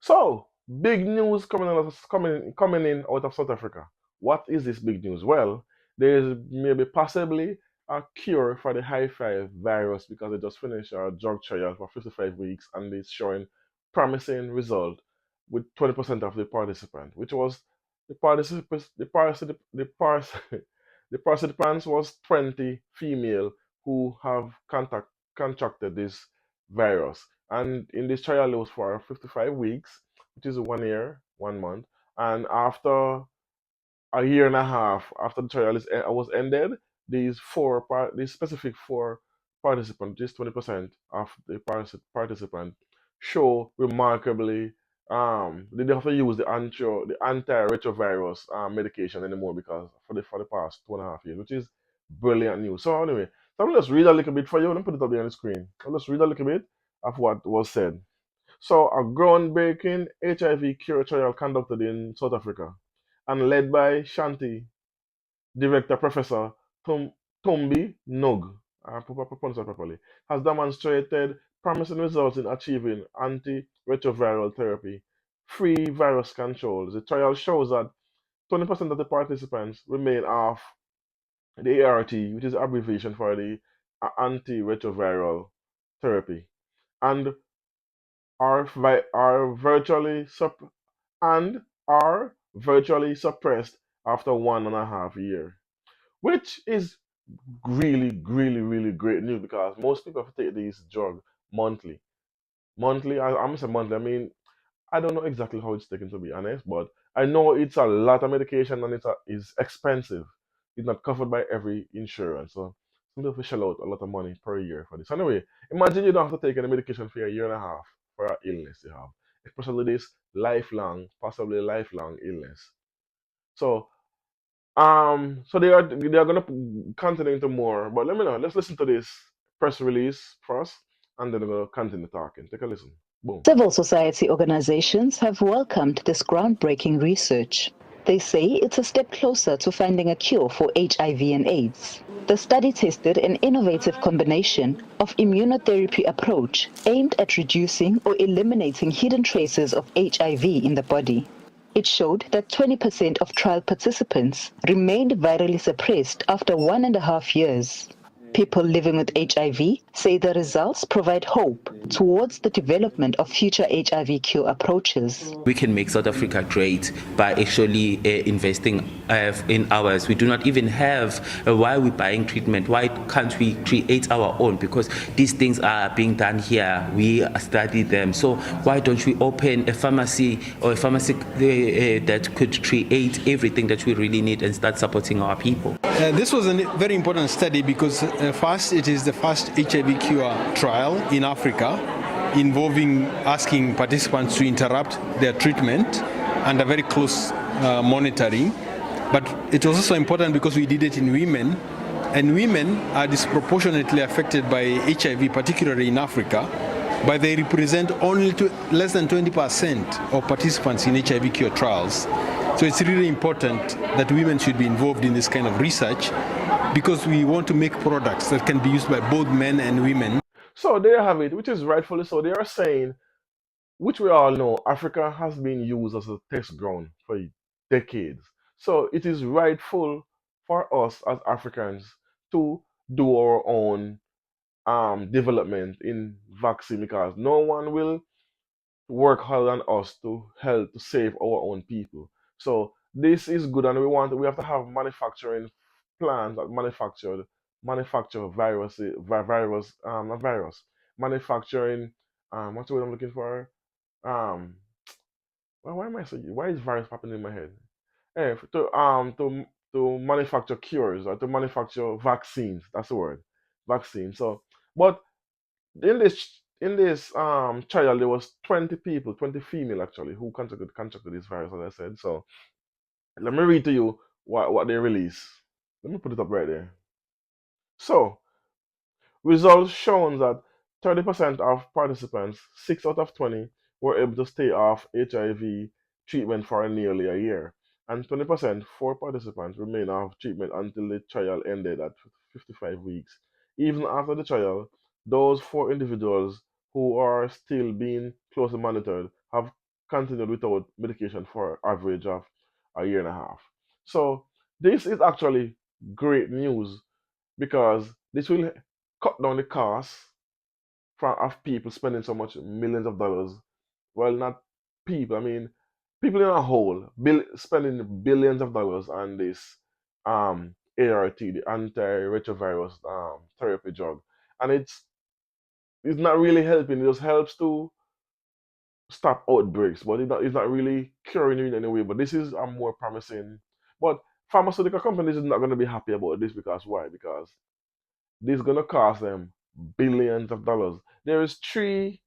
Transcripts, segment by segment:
So, big news coming in out of South Africa. What is this big news? Well, there is maybe possibly a cure for the HIV virus because they just finished a drug trial for 55 weeks and it's showing promising result with 20% of the participants, which was the participants the participants was 20 female who have contracted this virus. And in this trial, it was for 55 weeks, which is 1 year, 1 month. And after a year and a half after the trial was ended, these specific four participants, just 20% of the participant, show remarkably they don't have to use the antiretrovirus medication anymore because for the past 2.5 years, which is brilliant news. So anyway, so I'm just read a little bit for you. Let me put it up there on the screen. I'll just read a little bit of what was said. So, a groundbreaking HIV cure trial conducted in South Africa and led by Shanti director Professor Tum- Tumbi Nug, I pronounce that properly, has demonstrated promising results in achieving antiretroviral therapy free virus control. The trial shows that 20% of the participants remain off the ART, which is abbreviation for the antiretroviral therapy, and are and are virtually suppressed after 1.5 years, which is really great news because most people have to take these drugs monthly. Monthly, I'm saying monthly. I mean, I don't know exactly how it's taken to be honest, but I know it's a lot of medication and it's expensive. It's not covered by every insurance, so some people shell out a lot of money per year for this. Anyway, imagine you don't have to take any medication for a year and a half for an illness you have, especially this lifelong, possibly lifelong illness. So so they are gonna continue into more, but let me know. Let's listen to this press release first, and then we're gonna continue talking. Take a listen. Boom. Civil society organizations have welcomed this groundbreaking research. They say it's a step closer to finding a cure for HIV and AIDS. The study tested an innovative combination of immunotherapy approach aimed at reducing or eliminating hidden traces of HIV in the body. It showed that 20% of trial participants remained virally suppressed after 1.5 years. People living with HIV say the results provide hope towards the development of future HIV cure approaches. We can make South Africa great by actually investing in ours. We do not even have why are we buying treatment? Why can't we create our own? Because these things are being done here. We study them. So why don't we open a pharmacy or a pharmacy that could create everything that we really need and start supporting our people? This was a very important study because first, it is the first HIV cure trial in Africa involving asking participants to interrupt their treatment under very close monitoring. But it was also important because we did it in women, and women are disproportionately affected by HIV, particularly in Africa, but they represent only less than 20% of participants in HIV cure trials. So it's really important that women should be involved in this kind of research because we want to make products that can be used by both men and women. So there you have it, which is rightfully so. They are saying, which we all know, Africa has been used as a test ground for decades. So it is rightful for us as Africans to do our own development in vaccine because no one will work harder than us to help to save our own people. So this is good, and we have to have manufacturing plants that manufacture virus not virus manufacturing what's the word I'm looking for um why am I saying why is virus popping in my head? To manufacture cures or to manufacture vaccines. That's the word, vaccine. So, but in this trial there was 20 people, 20 female actually, who contracted this virus, as I said. So let me read to you what they released. Let me put it up right there. So results shown that 30% of participants, 6 out of 20, were able to stay off HIV treatment for nearly a year, and 20%, 4 participants, remained off treatment until the trial ended at 55 weeks. Even after the trial, those 4 individuals who are still being closely monitored have continued without medication for average of a year and a half. So this is actually great news because this will cut down the cost of people spending so much millions of dollars. Well, not people. I mean, people in a whole spending billions of dollars on this ART, the antiretrovirus therapy drug, and it's not really helping. It just helps to stop outbreaks, but it's not really curing you in any way. But this is a more promising. But pharmaceutical companies are not going to be happy about this because why? Because this is going to cost them billions of dollars. There is three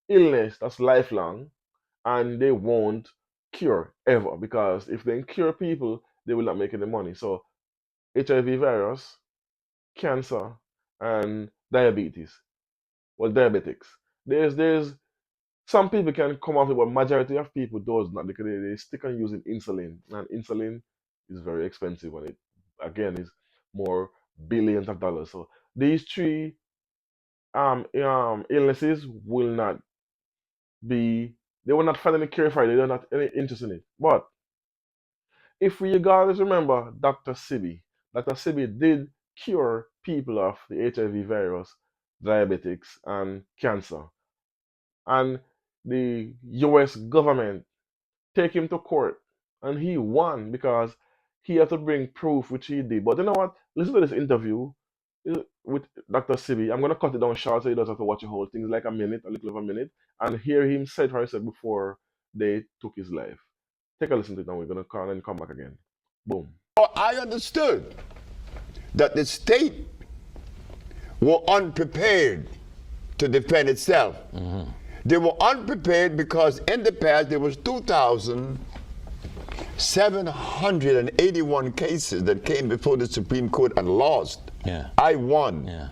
illness that's lifelong, and they won't cure ever because if they cure people, they will not make any money. So HIV virus, cancer, and diabetes. Well, diabetics. There's some people can come off it, but majority of people does not because they stick on using insulin, and insulin is very expensive, and it again is more billions of dollars. So these three illnesses will not be they will not find any cure for it. They're not any interest in it. But if we guys remember Dr. Sibi, Dr. Sibi did cure people of the HIV virus, diabetics, and cancer. And the US government take him to court, and he won because he had to bring proof, which he did. But you know what? Listen to this interview with Dr. Sibi. I'm gonna cut it down short so he doesn't have to watch the whole thing. It's like a minute, a little over a minute, and hear him say what he said before they took his life. Take a listen to it, and we're gonna call and come back again. Boom. I understood that the state were unprepared to defend itself. They were unprepared because in the past there was 2,781 cases that came before the Supreme Court and lost. Yeah. I won. Yeah.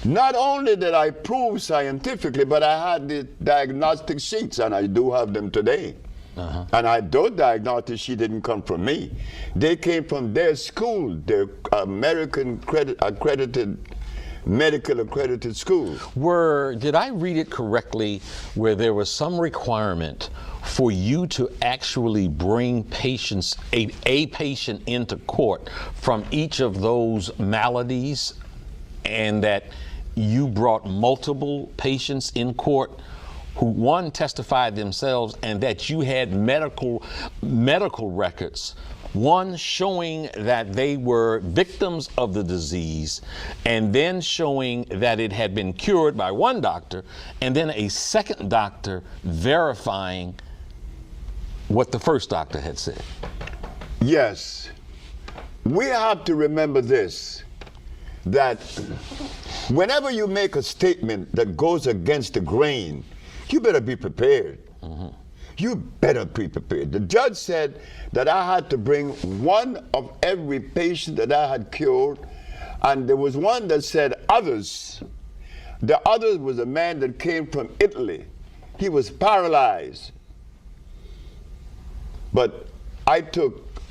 Not only did I prove scientifically, but I had the diagnostic sheets, and I do have them today. And those diagnostic sheets didn't come from me. They came from their school, their American medical accredited school. Did I read it correctly where there was some requirement for you to actually bring patients, a patient into court from each of those maladies, and that you brought multiple patients in court who one testified themselves, and that you had medical records, one showing that they were victims of the disease, and then showing that it had been cured by one doctor, and then a second doctor verifying what the first doctor had said? Yes. We have to remember this, that whenever you make a statement that goes against the grain, you better be prepared. You better be prepared. The judge said that I had to bring one of every patient that I had cured, and there was one that said others. The other was a man that came from Italy. He was paralyzed. But I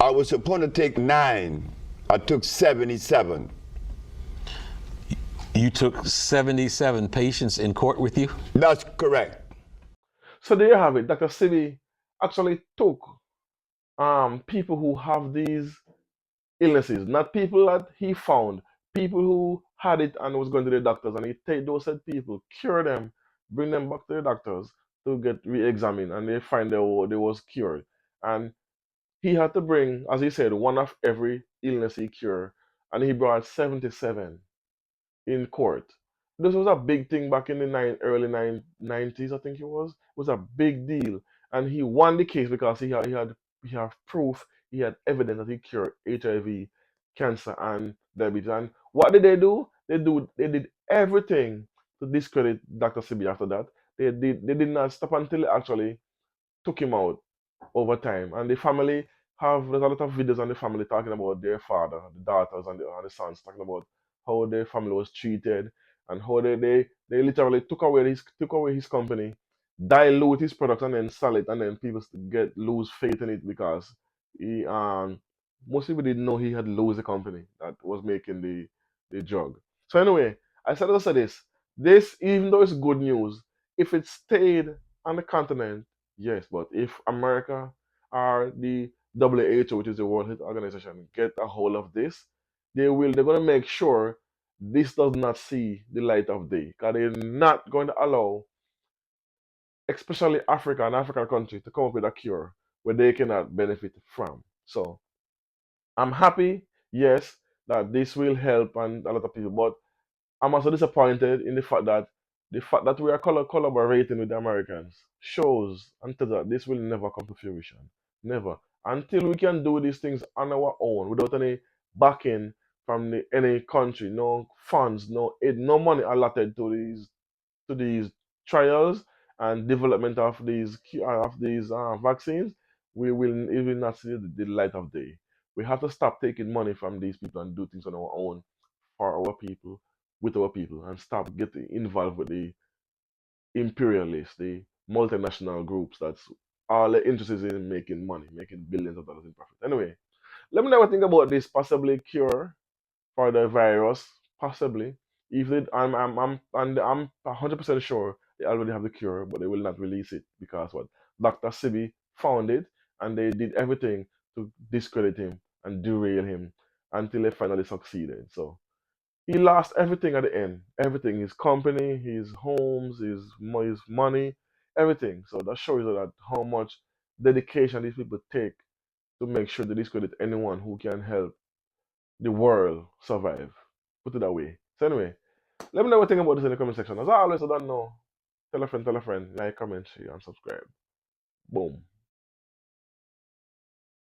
was supposed to take 9. I took 77. You took 77 patients in court with you? That's correct. So there you have it. Dr. Sibi actually took people who have these illnesses, not people that he found, people who had it and was going to the doctors, and he take those said people, cure them, bring them back to the doctors to get re-examined, and they find they was cured. And he had to bring, as he said, one of every illness he cured, and he brought 77 in court. This was a big thing back in the early 90s, I think it was. It was a big deal, and he won the case because he had proof, he had evidence that he cured HIV, cancer, and diabetes. And what did they do? They did everything to discredit Dr. Sibi after that. They did not stop until they actually took him out over time. And the family there's a lot of videos on the family talking about their father, the daughters, and the sons, talking about how their family was treated, and how they literally took away his company, dilute his product, and then sell it, and then people lose faith in it because he most people didn't know he had lost the company that was making the drug. So anyway, I said this even though it's good news, if it stayed on the continent, Yes, but if America or the WHO, which is the World Health Organization, get a hold of this, they're gonna make sure this does not see the light of day. Because they're not going to allow, especially Africa and African countries, to come up with a cure where they cannot benefit from. So I'm happy, yes, that this will help and a lot of people, but I'm also disappointed in the fact that we are collaborating with the Americans shows until that this will never come to fruition. Never. Until we can do these things on our own without any backing from any country, no funds, no aid, no money allotted to these trials and development of these vaccines, we will not see the light of day. We have to stop taking money from these people and do things on our own for our people, with our people, and stop getting involved with the imperialists, the multinational groups that's all they're interested in making money, making billions of dollars in profit. Anyway, let me know what you think about this possibly cure for the virus, possibly. If they, I'm 100% sure they already have the cure, but they will not release it because what Dr. Sibi found it, and they did everything to discredit him and derail him until they finally succeeded. So he lost everything at the end. Everything, his company, his homes, his money, everything. So that shows you that how much dedication these people take to make sure they discredit anyone who can help the world survive. Put it that way. So anyway, let me know what you think about this in the comment section. As always, I don't know. Tell a friend, like, comment, share, and subscribe. Boom.